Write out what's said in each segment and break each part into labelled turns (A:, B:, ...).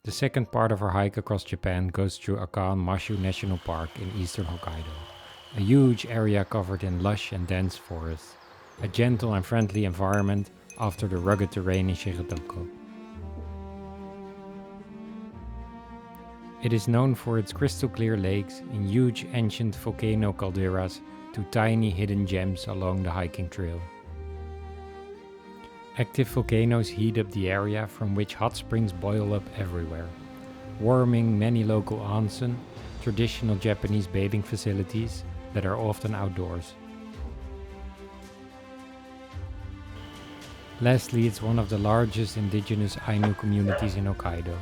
A: The second part of our hike across Japan goes through Akan-Mashu National Park in eastern Hokkaido, a huge area covered in lush and dense forests, a gentle and friendly environment after the rugged terrain in Shigetoko. It is known for its crystal clear lakes and huge ancient volcano calderas to tiny hidden gems along the hiking trail. Active volcanoes heat up the area from which hot springs boil up everywhere, warming many local onsen, traditional Japanese bathing facilities that are often outdoors. Lastly, it's one of the largest indigenous Ainu communities in Hokkaido.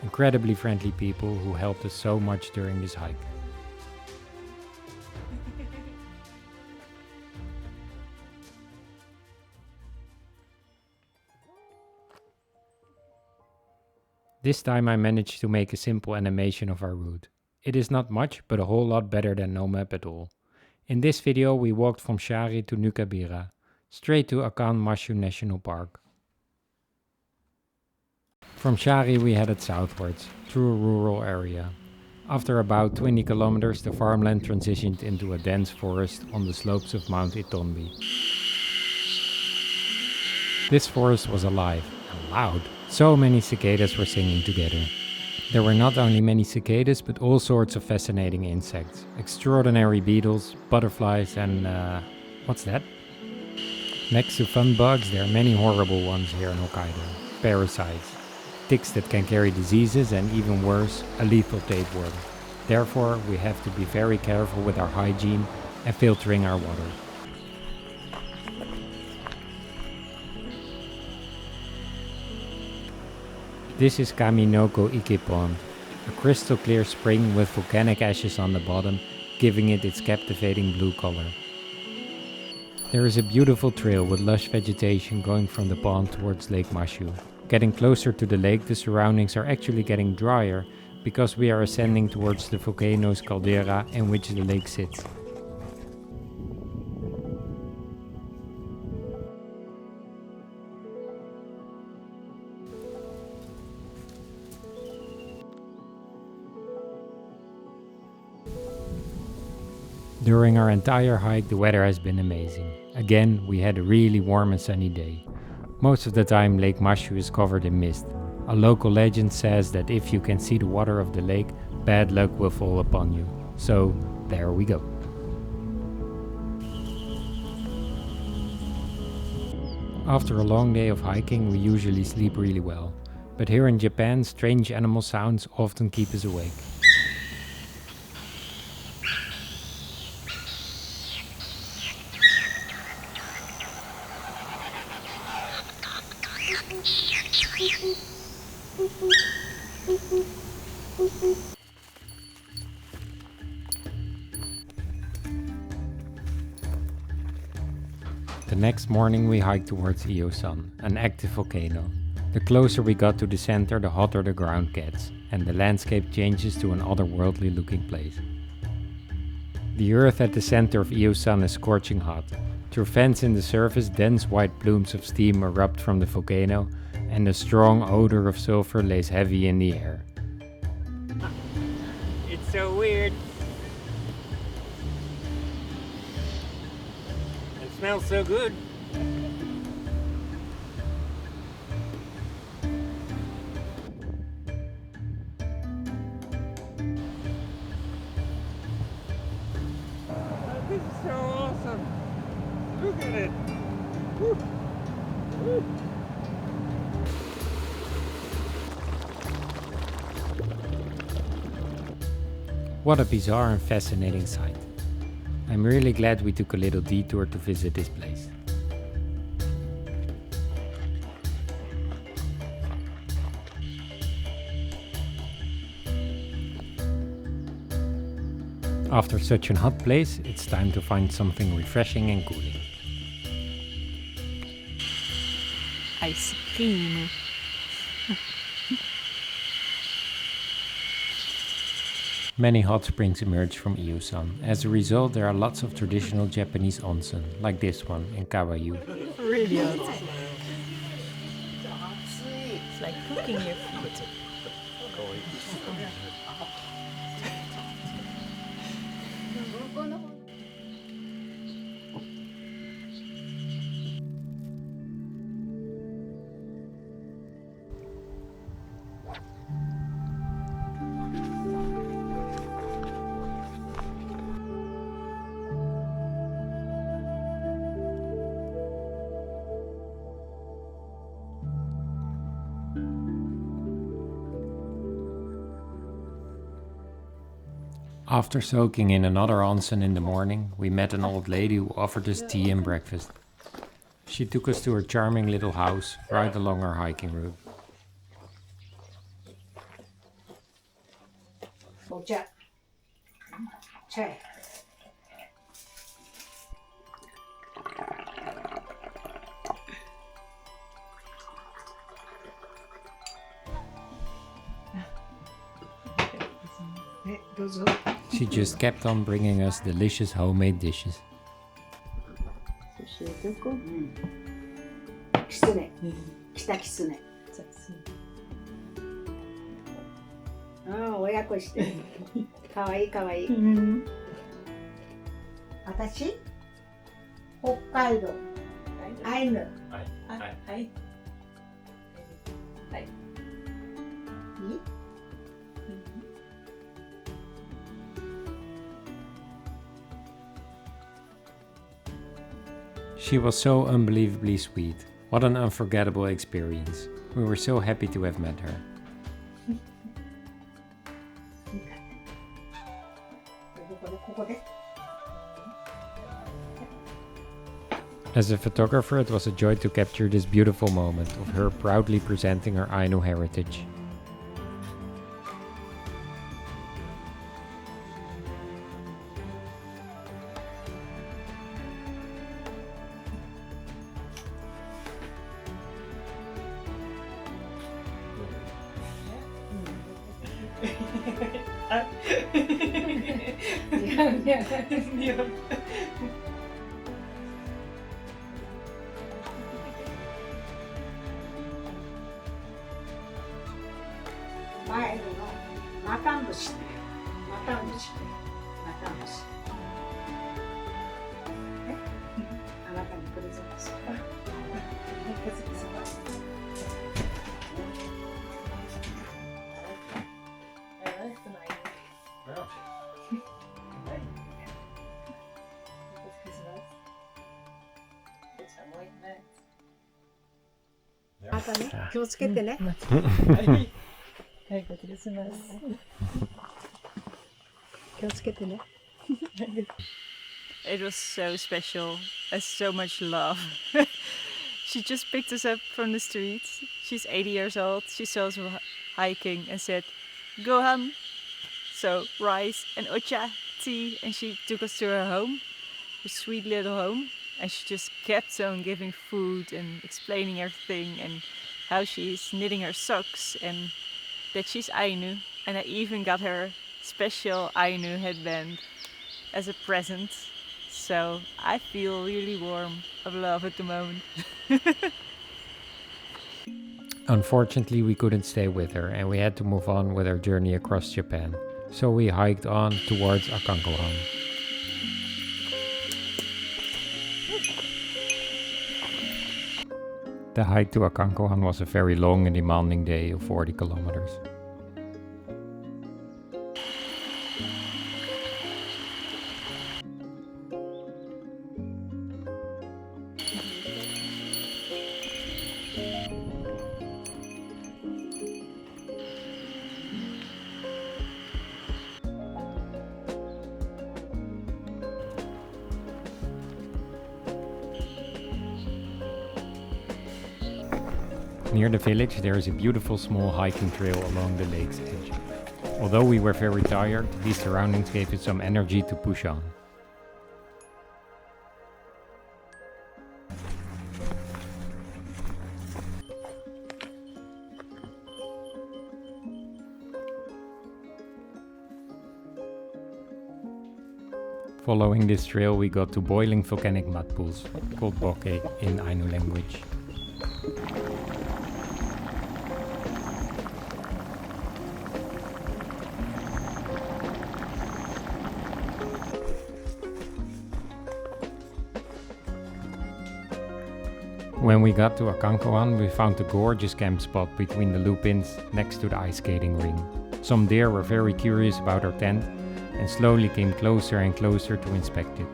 A: Incredibly friendly people who helped us so much during this hike. This time I managed to make a simple animation of our route. It is not much, but a whole lot better than no map at all. In this video we walked from Shari to Nukabira, straight to Akan-Mashu National Park. From Shari we headed southwards, through a rural area. After about 20 kilometers the farmland transitioned into a dense forest on the slopes of Mount Itonbi. This forest was alive and loud. So many cicadas were singing together. There were not only many cicadas but all sorts of fascinating insects. Extraordinary beetles, butterflies and what's that? Next to fun bugs there are many horrible ones here in Hokkaido. Parasites. Ticks that can carry diseases and even worse, a lethal tapeworm. Therefore, we have to be very careful with our hygiene and filtering our water. This is Kaminokoike Pond, a crystal clear spring with volcanic ashes on the bottom, giving it its captivating blue color. There is a beautiful trail with lush vegetation going from the pond towards Lake Mashu. Getting closer to the lake, the surroundings are actually getting drier because we are ascending towards the volcano's caldera in which the lake sits. During our entire hike the weather has been amazing. Again, we had a really warm and sunny day. Most of the time Lake Mashu is covered in mist. A local legend says that if you can see the water of the lake, bad luck will fall upon you. So, there we go. After a long day of hiking we usually sleep really well. But here in Japan, strange animal sounds often keep us awake. The next morning we hiked towards Iyo-san, an active volcano. The closer we got to the center, the hotter the ground gets, and the landscape changes to an otherworldly looking place. The earth at the center of Iyo-san is scorching hot. Through vents in the surface, dense white plumes of steam erupt from the volcano, and a strong odor of sulfur lays heavy in the air. It's so weird. It smells so good. This is so awesome. Look at it. Woo. Woo. What a bizarre and fascinating sight. I'm really glad we took a little detour to visit this place. After such a hot place, it's time to find something refreshing and cooling.
B: Ice cream.
A: Many hot springs emerge from Iyo-san. As a result, there are lots of traditional Japanese onsen, like this one in Kawayu.
B: Really hot. It's like cooking your feet.
A: After soaking in another onsen in the morning, we met an old lady who offered us tea and breakfast. She took us to her charming little house right along our hiking route.
C: お茶。チャイ。どうぞ。
A: She just kept on bringing us delicious homemade dishes.
C: そしてどこ？キツネ。北キツネ。親子して。かわいいかわいい。私？北海道。アイヌ。
B: はい。
C: いい
A: She was so unbelievably sweet. What an unforgettable experience. We were so happy to have met her. As a photographer, it was a joy to capture this beautiful moment of her proudly presenting her Ainu heritage.
B: Yeah.
C: 前のマカン節。マカン節。マカン節。あなたにプレゼントする。あなたね、気をつけてね。
B: はい、クリスマス。
C: 気をつけてね。
B: It was so special and so much love. She just picked us up from the streets. She's 80 years old. She saw us hiking and said, "Gohan." So rice and ocha tea, and she took us to her home, her sweet little home. And she just kept on giving food and explaining everything and how she's knitting her socks and that she's Ainu. And I even got her special Ainu headband as a present. So I feel really warm of love at the moment.
A: Unfortunately, we couldn't stay with her and we had to move on with our journey across Japan. So we hiked on towards Akan-Mashu. The hike to Akan-Mashu was a very long and demanding day of 40 kilometers. Near the village there is a beautiful small hiking trail along the lake's edge. Although we were very tired, these surroundings gave us some energy to push on. Following this trail we got to boiling volcanic mud pools, called boke in Ainu language. When we got to Akan-Mashu, we found a gorgeous camp spot between the lupins next to the ice skating ring. Some deer were very curious about our tent and slowly came closer and closer to inspect it.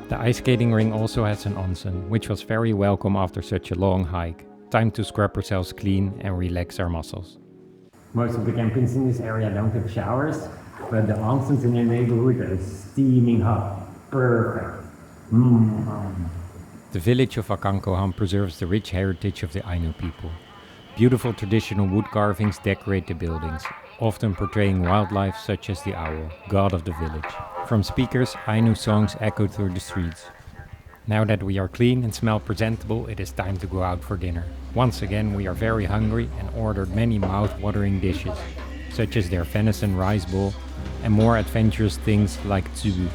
A: The ice skating ring also has an onsen, which was very welcome after such a long hike. Time to scrub ourselves clean and relax our muscles. Most of the campings in this area don't have showers. But the onsens in your neighborhood are steaming hot. Perfect. The village of Akan-Kohan preserves the rich heritage of the Ainu people. Beautiful traditional wood carvings decorate the buildings, often portraying wildlife such as the owl, god of the village. From speakers, Ainu songs echo through the streets. Now that we are clean and smell presentable, it is time to go out for dinner. Once again, we are very hungry and ordered many mouth-watering dishes, such as their venison rice bowl and more adventurous things like tsubu.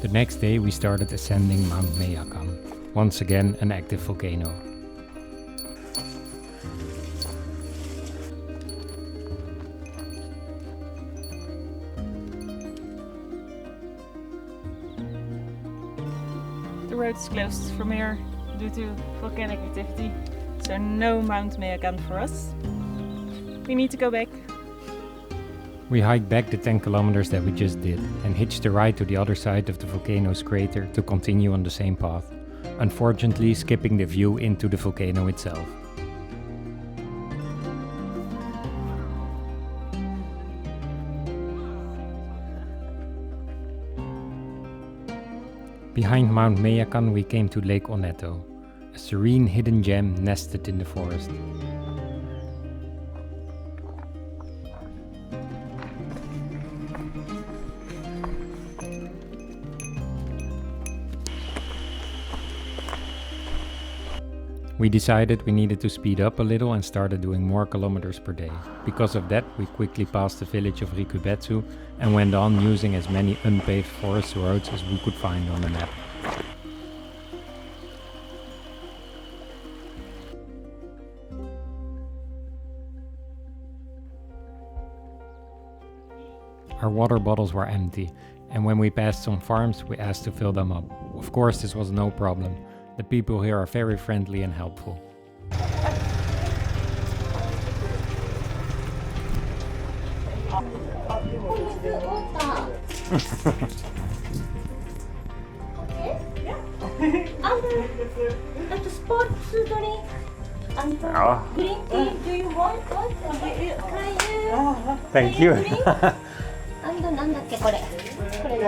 A: The next day we started ascending Mount Meyakan, once again an active volcano.
B: The road is closed from here due to volcanic activity, so no Mount Meyakan for us. We need to go back.
A: We hiked back the 10 kilometers that we just did and hitched a ride to the other side of the volcano's crater to continue on the same path, unfortunately skipping the view into the volcano itself. Behind Mount Meyakan we came to Lake Oneto, a serene hidden gem nested in the forest. We decided we needed to speed up a little and started doing more kilometers per day. Because of that, we quickly passed the village of Rikubetsu and went on using as many unpaved forest roads as we could find on the map. Our water bottles were empty, and when we passed some farms, we asked to fill them up. Of course, this was no problem. The people here are very friendly and helpful.
C: And sports drink and green tea. Do you want what? Can you?
A: Thank you.
C: And なんだっけこれ？これだ。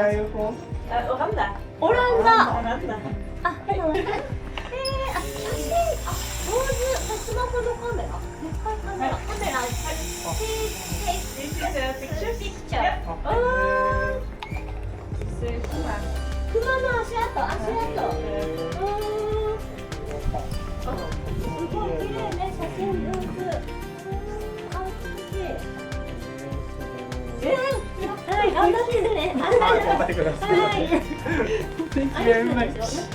C: オランダ。オランダ。あ、写真、上手。スマホのカメラ。カメラ。Picture. 熊の足跡。すごい綺麗ね、写真上手。完璧。はい、頑張ってね。頑張ってください。はい。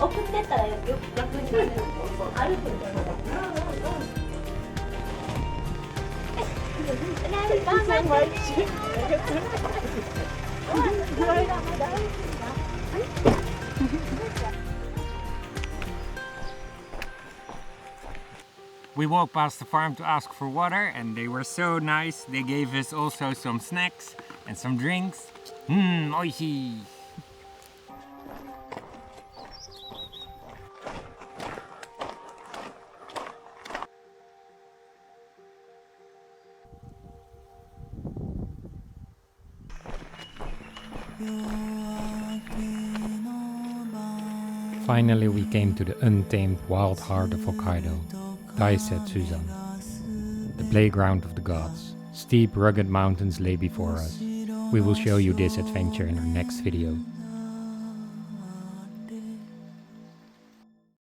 C: 送ってったら楽になる。歩くんだよ。頑張ってね。
A: We walked past the farm to ask for water and they were so nice. They gave us also some snacks and some drinks. Oishii! Finally we came to the untamed wild heart of Hokkaido, Daisetsuzan, the playground of the gods. Steep, rugged mountains lay before us. We will show you this adventure in our next video.